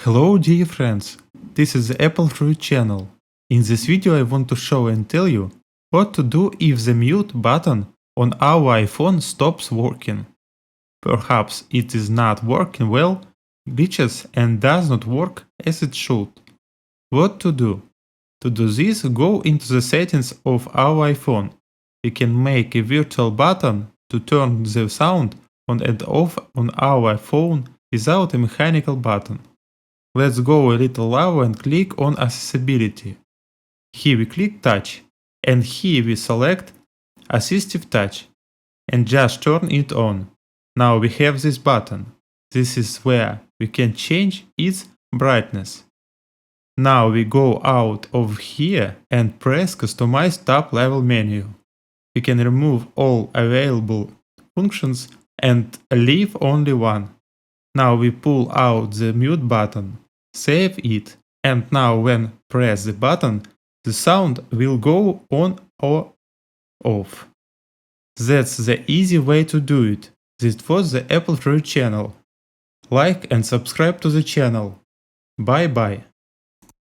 Hello dear friends, this is the Apple Fruit channel. In this video I want to show and tell you what to do if the mute button on our iPhone stops working. Perhaps it is not working well, glitches and does not work as it should. What to do? To do this, go into the settings of our iPhone. We can make a virtual button to turn the sound on and off on our phone without a mechanical button. Let's go a little lower and click on Accessibility. Here we click Touch, and here we select Assistive Touch, and just turn it on. Now we have this button. This is where we can change its brightness. Now we go out of here and press Customize top level menu. We can remove all available functions and leave only one. Now we pull out the mute button, save it, and now when press the button, the sound will go on or off. That's the easy way to do it. This was the Apple Fruit channel. Like and subscribe to the channel. Bye bye.